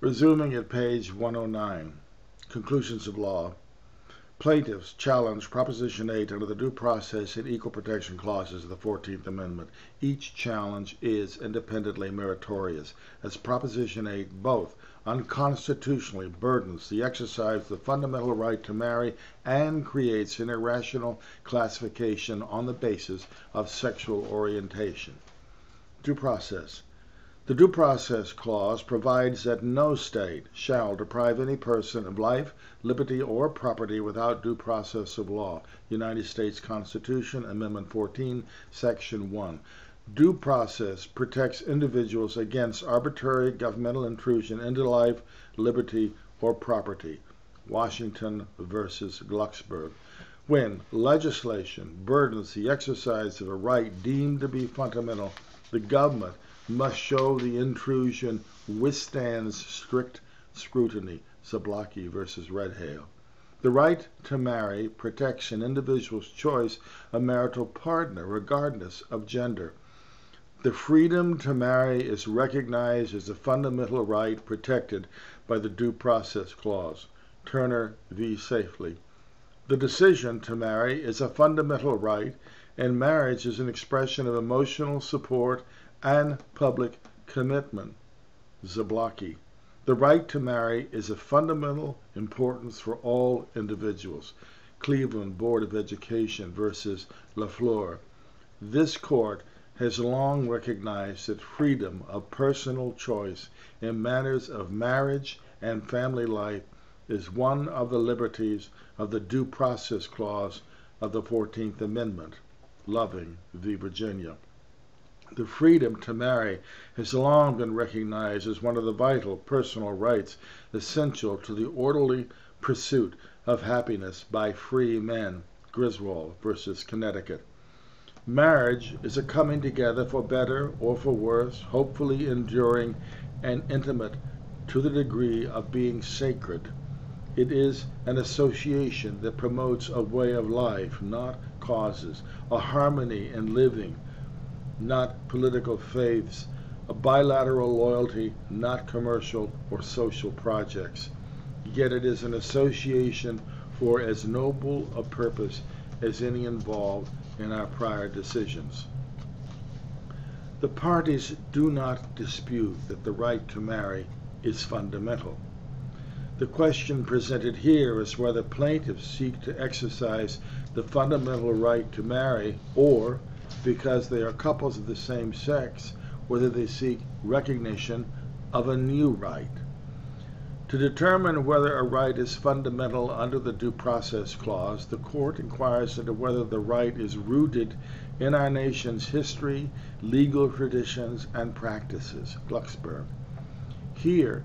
Resuming at page 109, Conclusions of Law. Plaintiffs challenge Proposition 8 under the Due Process and Equal Protection Clauses of the 14th Amendment. Each challenge is independently meritorious, as Proposition 8 both unconstitutionally burdens the exercise of the fundamental right to marry and creates an irrational classification on the basis of sexual orientation. Due process. The Due Process Clause provides that no state shall deprive any person of life, liberty, or property without due process of law. United States Constitution, Amendment 14, Section 1. Due process protects individuals against arbitrary governmental intrusion into life, liberty, or property. Washington versus Glucksberg. When legislation burdens the exercise of a right deemed to be fundamental, the government must show the intrusion withstands strict scrutiny. Zablocki versus Redhale. The right to marry protects an individual's choice of marital partner regardless of gender. The freedom to marry is recognized as a fundamental right protected by the Due Process Clause. Turner v. Safely. The decision to marry is a fundamental right, and marriage is an expression of emotional support and public commitment. Zablocki. The right to marry is of fundamental importance for all individuals. Cleveland Board of Education versus LaFleur. This court has long recognized that freedom of personal choice in matters of marriage and family life is one of the liberties of the Due Process Clause of the 14th Amendment. Loving v. Virginia. The freedom to marry has long been recognized as one of the vital personal rights essential to the orderly pursuit of happiness by free men. Griswold versus Connecticut. Marriage is a coming together for better or for worse, hopefully enduring and intimate to the degree of being sacred. It is an association that promotes a way of life, not causes, a harmony in living, not political faiths, a bilateral loyalty, not commercial or social projects. Yet it is an association for as noble a purpose as any involved in our prior decisions. The parties do not dispute that the right to marry is fundamental. The question presented here is whether plaintiffs seek to exercise the fundamental right to marry, or, because they are couples of the same sex, whether they seek recognition of a new right. To determine whether a right is fundamental under the Due Process Clause, the court inquires into whether the right is rooted in our nation's history, legal traditions, and practices. Glucksberg. Here,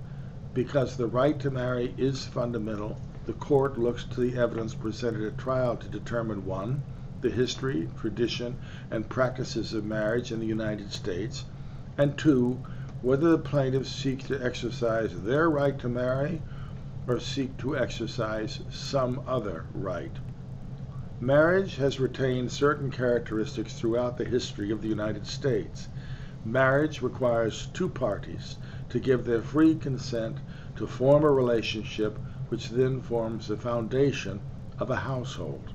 because the right to marry is fundamental, the court looks to the evidence presented at trial to determine 1. The history, tradition, and practices of marriage in the United States, and 2. Whether the plaintiffs seek to exercise their right to marry or seek to exercise some other right. Marriage has retained certain characteristics throughout the history of the United States. Marriage requires two parties to give their free consent to form a relationship which then forms the foundation of a household.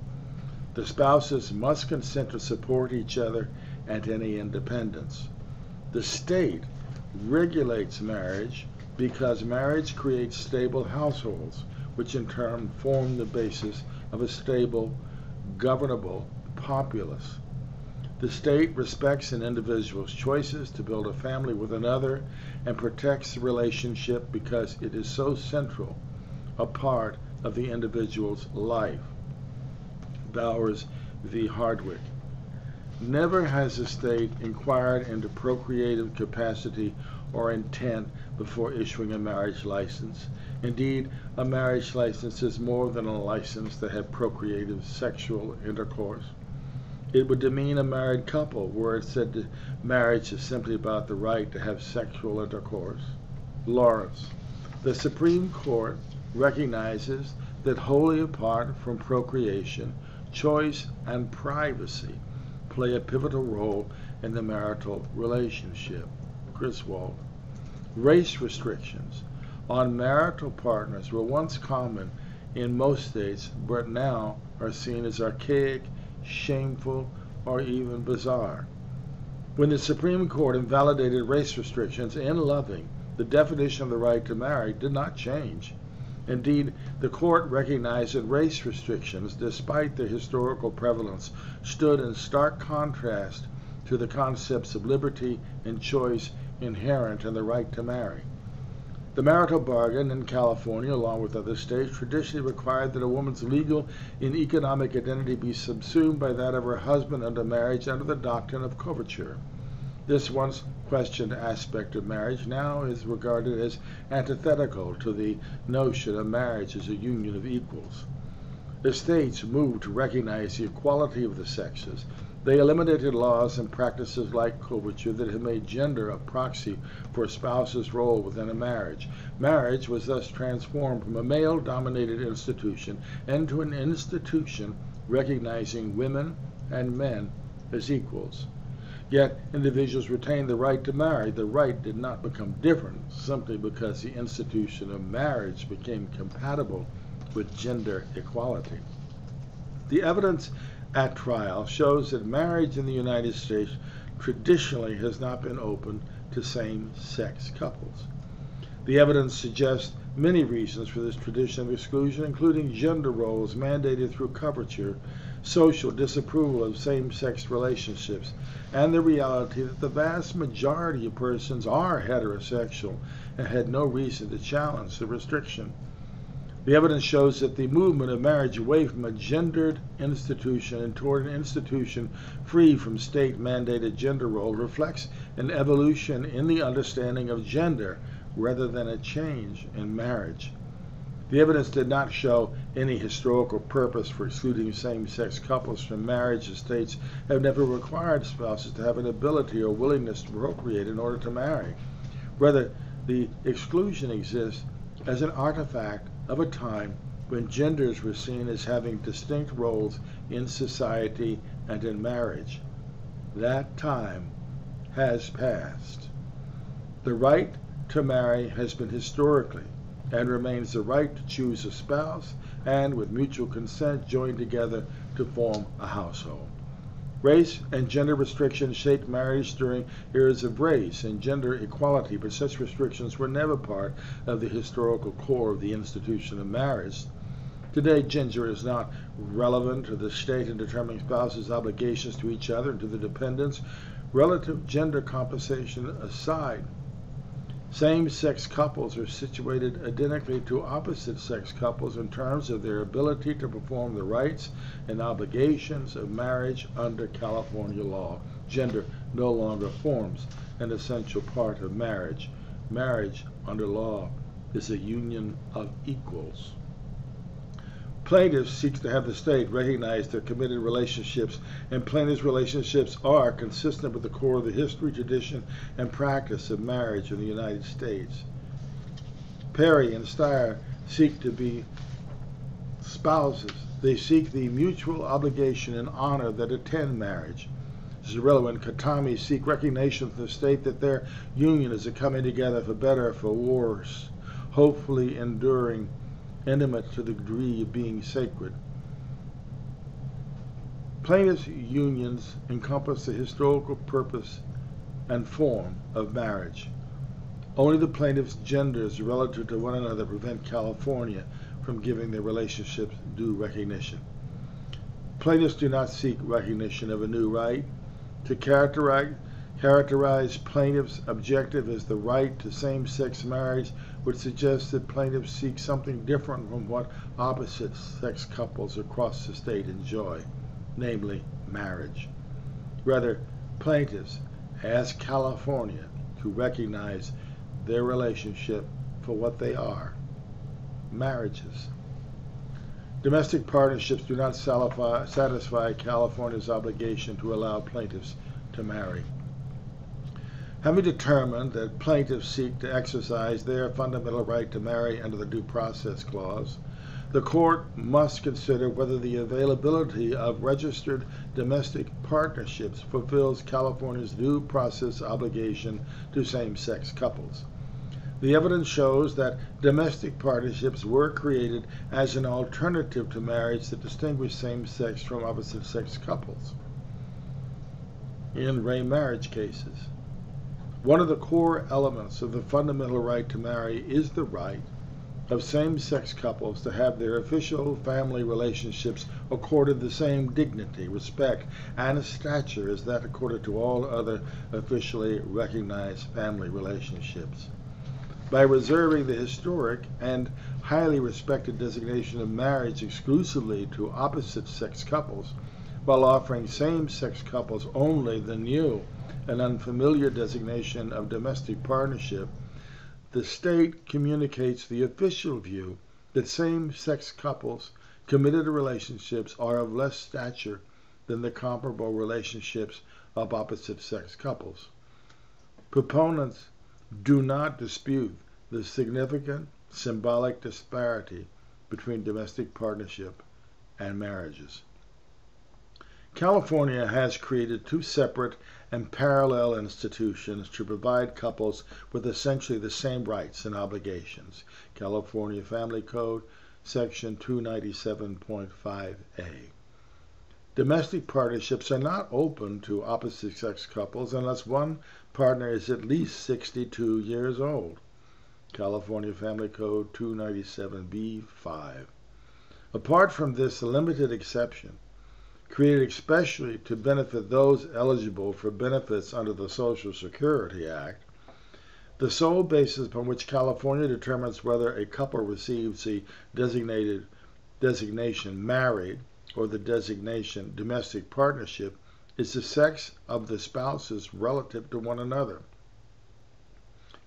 The spouses must consent to support each other and any independence. The state regulates marriage because marriage creates stable households, which in turn form the basis of a stable, governable populace. The state respects an individual's choices to build a family with another and protects the relationship because it is so central a part of the individual's life. Bowers v. Hardwick. Never has the state inquired into procreative capacity or intent before issuing a marriage license. Indeed, a marriage license is more than a license to have procreative sexual intercourse. It would demean a married couple were it said that marriage is simply about the right to have sexual intercourse. Lawrence. The Supreme Court recognizes that wholly apart from procreation, choice and privacy play a pivotal role in the marital relationship. Griswold. Race restrictions on marital partners were once common in most states, but now are seen as archaic, shameful, or even bizarre. When the Supreme Court invalidated race restrictions in Loving, the definition of the right to marry did not change. Indeed, the court recognized that race restrictions, despite their historical prevalence, stood in stark contrast to the concepts of liberty and choice inherent in the right to marry. The marital bargain in California, along with other states, traditionally required that a woman's legal and economic identity be subsumed by that of her husband under marriage under the doctrine of coverture. This once questioned aspect of marriage now is regarded as antithetical to the notion of marriage as a union of equals. The states moved to recognize the equality of the sexes. They eliminated laws and practices like coverture that had made gender a proxy for a spouse's role within a marriage. Marriage was thus transformed from a male-dominated institution into an institution recognizing women and men as equals. Yet individuals retained the right to marry. The right did not become different simply because the institution of marriage became compatible with gender equality. The evidence at trial shows that marriage in the United States traditionally has not been open to same-sex couples. The evidence suggests many reasons for this tradition of exclusion, including gender roles mandated through coverture, social disapproval of same-sex relationships, and the reality that the vast majority of persons are heterosexual and had no reason to challenge the restriction. The evidence shows that the movement of marriage away from a gendered institution and toward an institution free from state-mandated gender role reflects an evolution in the understanding of gender rather than a change in marriage. The evidence did not show any historical purpose for excluding same-sex couples from marriage, as states have never required spouses to have an ability or willingness to procreate in order to marry. Rather, the exclusion exists as an artifact of a time when genders were seen as having distinct roles in society and in marriage. That time has passed. The right to marry has been historically and remains the right to choose a spouse and, with mutual consent, join together to form a household. Race and gender restrictions shaped marriage during eras of race and gender equality, but such restrictions were never part of the historical core of the institution of marriage. Today, gender is not relevant to the state in determining spouses' obligations to each other and to the dependents. Relative gender compensation aside, same-sex couples are situated identically to opposite-sex couples in terms of their ability to perform the rights and obligations of marriage under California law. Gender no longer forms an essential part of marriage. Marriage under law is a union of equals. Plaintiffs seek to have the state recognize their committed relationships, and plaintiffs' relationships are consistent with the core of the history, tradition, and practice of marriage in the United States. Perry and Steyer seek to be spouses. They seek the mutual obligation and honor that attend marriage. Zarrillo and Katami seek recognition from the state that their union is a coming together for better, for worse, hopefully enduring, intimate to the degree of being sacred. Plaintiffs' unions encompass the historical purpose and form of marriage. Only the plaintiffs' genders relative to one another prevent California from giving their relationships due recognition. Plaintiffs do not seek recognition of a new right. To characterize plaintiffs' objective as the right to same-sex marriage would suggest that plaintiffs seek something different from what opposite-sex couples across the state enjoy, namely marriage. Rather, plaintiffs ask California to recognize their relationship for what they are, marriages. Domestic partnerships do not satisfy California's obligation to allow plaintiffs to marry. Having determined that plaintiffs seek to exercise their fundamental right to marry under the Due Process Clause, the court must consider whether the availability of registered domestic partnerships fulfills California's due process obligation to same-sex couples. The evidence shows that domestic partnerships were created as an alternative to marriage to distinguish same-sex from opposite-sex couples in remarriage cases. One of the core elements of the fundamental right to marry is the right of same-sex couples to have their official family relationships accorded the same dignity, respect, and stature as that accorded to all other officially recognized family relationships. By reserving the historic and highly respected designation of marriage exclusively to opposite-sex couples, while offering same-sex couples only the new and unfamiliar designation of domestic partnership, the state communicates the official view that same-sex couples committed to relationships are of less stature than the comparable relationships of opposite-sex couples. Proponents do not dispute the significant symbolic disparity between domestic partnership and marriages. California has created two separate and parallel institutions to provide couples with essentially the same rights and obligations. California Family Code, Section 297.5a. Domestic partnerships are not open to opposite-sex couples unless one partner is at least 62 years old. California Family Code 297b5. Apart from this limited exception, created especially to benefit those eligible for benefits under the Social Security Act, the sole basis upon which California determines whether a couple receives the designation married or the designation domestic partnership is the sex of the spouses relative to one another.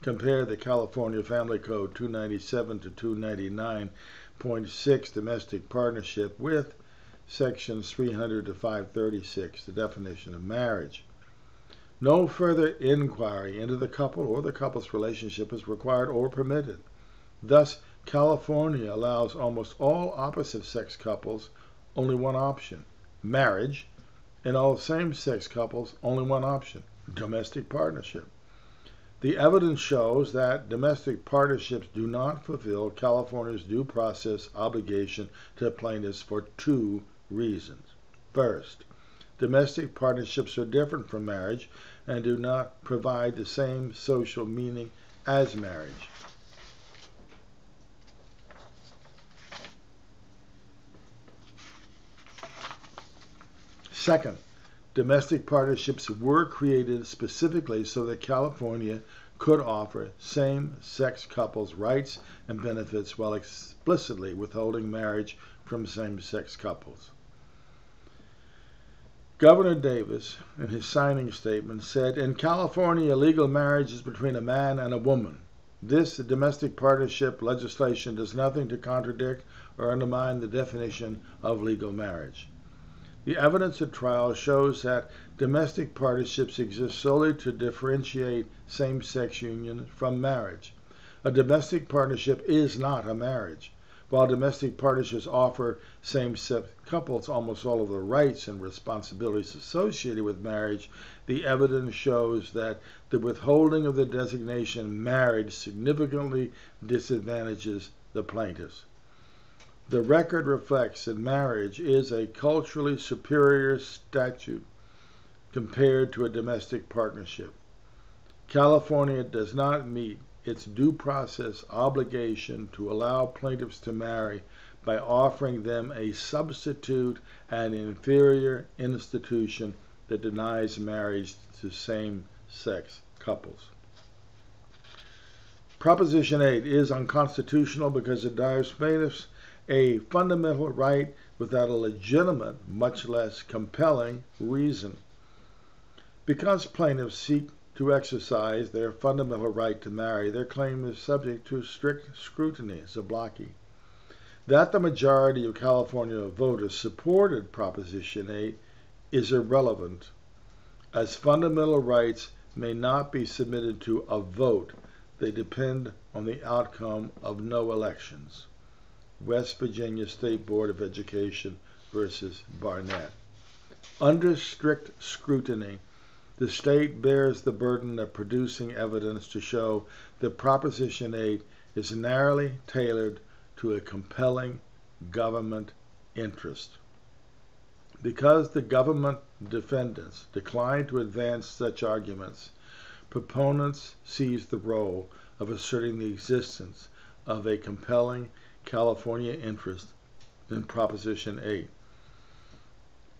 Compare the California Family Code 297 to 299.6 domestic partnership with Sections 300 to 536, the definition of marriage. No further inquiry into the couple or the couple's relationship is required or permitted. Thus, California allows almost all opposite-sex couples only one option, marriage, and all same-sex couples only one option, domestic partnership. The evidence shows that domestic partnerships do not fulfill California's due process obligation to plaintiffs for two reasons. First, domestic partnerships are different from marriage and do not provide the same social meaning as marriage. Second, domestic partnerships were created specifically so that California could offer same-sex couples rights and benefits while explicitly withholding marriage from same-sex couples. Governor Davis, in his signing statement, said, "In California, legal marriage is between a man and a woman. This domestic partnership legislation does nothing to contradict or undermine the definition of legal marriage." The evidence at trial shows that domestic partnerships exist solely to differentiate same-sex union from marriage. A domestic partnership is not a marriage. While domestic partnerships offer same-sex couples almost all of the rights and responsibilities associated with marriage, the evidence shows that the withholding of the designation marriage significantly disadvantages the plaintiffs. The record reflects that marriage is a culturally superior statute compared to a domestic partnership. California does not meet its due process obligation to allow plaintiffs to marry by offering them a substitute and inferior institution that denies marriage to same-sex couples. Proposition 8 is unconstitutional because it denies plaintiffs a fundamental right without a legitimate, much less compelling, reason. Because plaintiffs seek to exercise their fundamental right to marry, their claim is subject to strict scrutiny, Zablocki. That the majority of California voters supported Proposition 8 is irrelevant, as fundamental rights may not be submitted to a vote. They depend on the outcome of no elections. West Virginia State Board of Education versus Barnett. Under strict scrutiny, the state bears the burden of producing evidence to show that Proposition 8 is narrowly tailored to a compelling government interest. Because the government defendants decline to advance such arguments, proponents seize the role of asserting the existence of a compelling California interest in Proposition 8.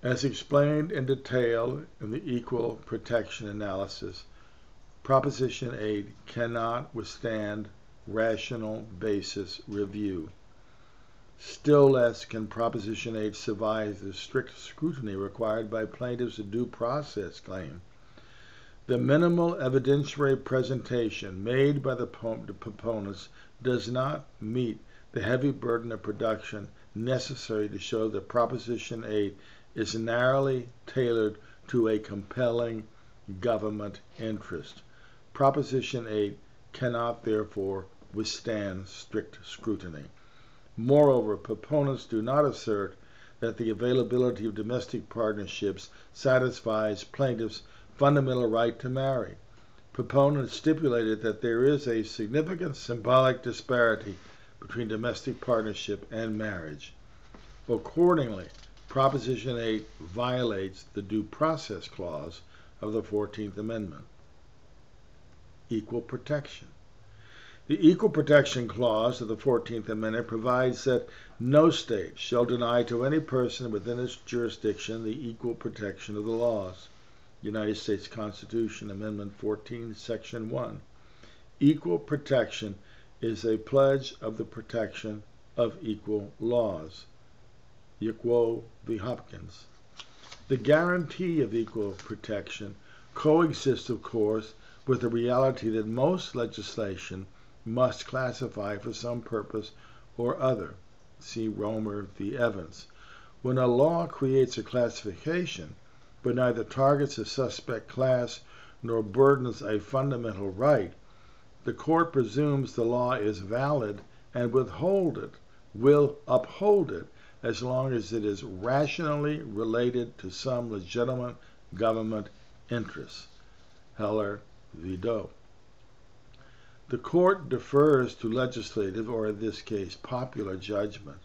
As explained in detail in the Equal Protection Analysis, Proposition 8 cannot withstand rational basis review. Still less can Proposition 8 survive the strict scrutiny required by plaintiffs' due process claim. The minimal evidentiary presentation made by the proponents does not meet the heavy burden of production necessary to show that Proposition 8 is narrowly tailored to a compelling government interest. Proposition 8 cannot therefore withstand strict scrutiny. Moreover, proponents do not assert that the availability of domestic partnerships satisfies plaintiffs' fundamental right to marry. Proponents stipulated that there is a significant symbolic disparity between domestic partnership and marriage. Accordingly, Proposition 8 violates the Due Process Clause of the 14th Amendment. Equal protection. The Equal Protection Clause of the 14th Amendment provides that no state shall deny to any person within its jurisdiction the equal protection of the laws. United States Constitution, Amendment 14, Section 1. Equal protection is a pledge of the protection of equal laws. Yquo v. Hopkins. The guarantee of equal protection coexists, of course, with the reality that most legislation must classify for some purpose or other. See Romer v. Evans. When a law creates a classification, but neither targets a suspect class nor burdens a fundamental right, the court presumes the law is valid and will uphold it as long as it is rationally related to some legitimate government interest. Heller v. Doe. The court defers to legislative, or in this case, popular judgment,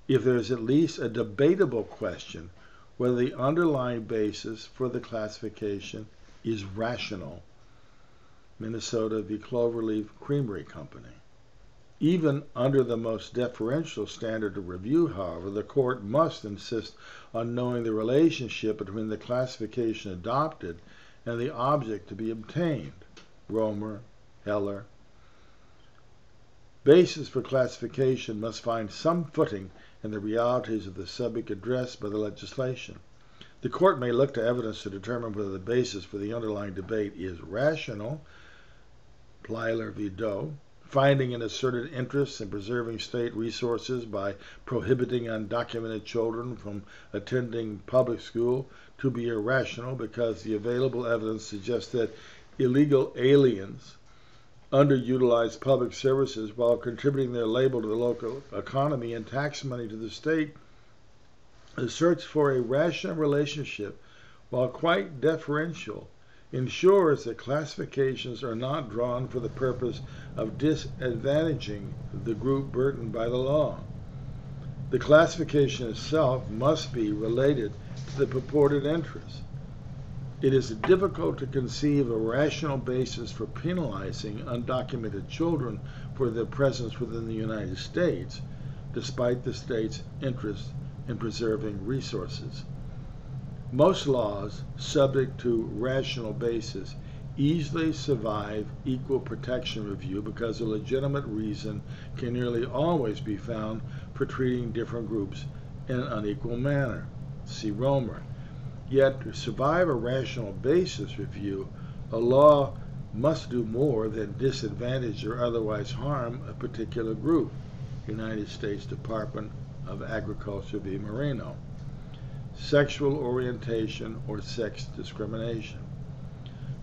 if there is at least a debatable question whether the underlying basis for the classification is rational. Minnesota v. Cloverleaf Creamery Company. Even under the most deferential standard of review, however, the court must insist on knowing the relationship between the classification adopted and the object to be obtained. Romer, Heller. Basis for classification must find some footing in the realities of the subject addressed by the legislation. The court may look to evidence to determine whether the basis for the underlying debate is rational. Plyler v. Doe. Finding an asserted interest in preserving state resources by prohibiting undocumented children from attending public school to be irrational because the available evidence suggests that illegal aliens underutilize public services while contributing their labor to the local economy and tax money to the state. The search for a rational relationship, while quite deferential, ensures that classifications are not drawn for the purpose of disadvantaging the group burdened by the law. The classification itself must be related to the purported interest. It is difficult to conceive a rational basis for penalizing undocumented children for their presence within the United States, despite the state's interest in preserving resources. Most laws subject to rational basis easily survive equal protection review because a legitimate reason can nearly always be found for treating different groups in an unequal manner. See Romer. Yet, to survive a rational basis review, a law must do more than disadvantage or otherwise harm a particular group. United States Department of Agriculture v. Moreno. Sexual orientation or sex discrimination.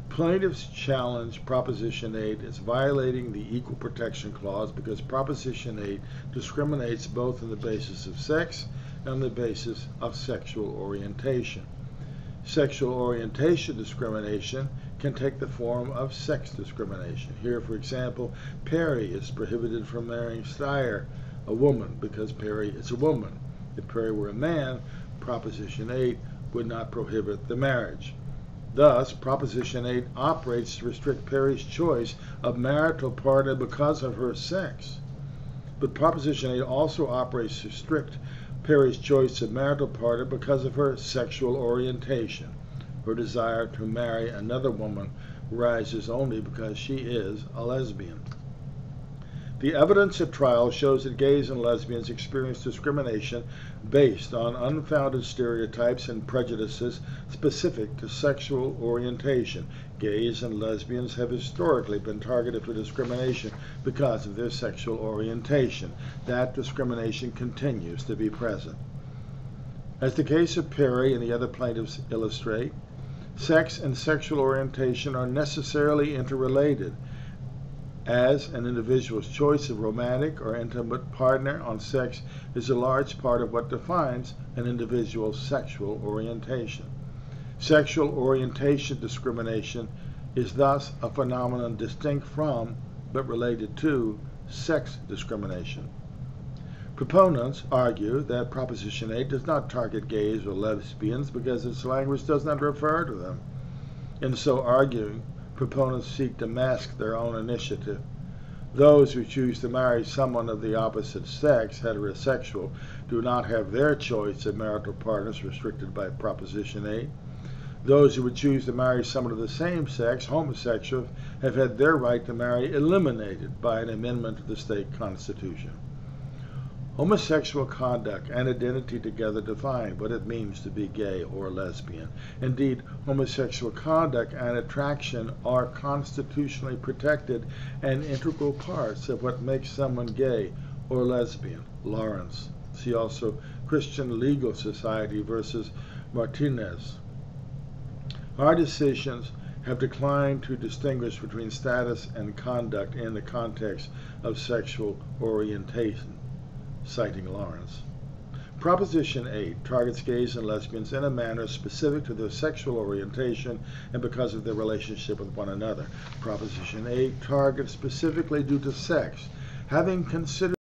Plaintiffs challenge Proposition 8 as violating the Equal Protection Clause because Proposition 8 discriminates both on the basis of sex and on the basis of sexual orientation. Sexual orientation discrimination can take the form of sex discrimination. Here, for example, Perry is prohibited from marrying Steyer, a woman, because Perry is a woman. If Perry were a man, Proposition 8 would not prohibit the marriage. Thus, Proposition 8 operates to restrict Perry's choice of marital partner because of her sex. But Proposition 8 also operates to restrict Perry's choice of marital partner because of her sexual orientation. Her desire to marry another woman arises only because she is a lesbian. The evidence at trial shows that gays and lesbians experience discrimination based on unfounded stereotypes and prejudices specific to sexual orientation. Gays and lesbians have historically been targeted for discrimination because of their sexual orientation. That discrimination continues to be present. As the case of Perry and the other plaintiffs illustrate, sex and sexual orientation are necessarily interrelated, as an individual's choice of romantic or intimate partner on sex is a large part of what defines an individual's sexual orientation. Sexual orientation discrimination is thus a phenomenon distinct from, but related to, sex discrimination. Proponents argue that Proposition 8 does not target gays or lesbians because its language does not refer to them. In so arguing, proponents seek to mask their own initiative. Those who choose to marry someone of the opposite sex, heterosexual, do not have their choice of marital partners restricted by Proposition 8. Those who would choose to marry someone of the same sex, homosexual, have had their right to marry eliminated by an amendment to the state constitution. Homosexual conduct and identity together define what it means to be gay or lesbian. Indeed, homosexual conduct and attraction are constitutionally protected and integral parts of what makes someone gay or lesbian. Lawrence. See also Christian Legal Society versus Martinez. Our decisions have declined to distinguish between status and conduct in the context of sexual orientation. Citing Lawrence. Proposition 8 targets gays and lesbians in a manner specific to their sexual orientation and because of their relationship with one another. Proposition 8 targets specifically due to sex, having considered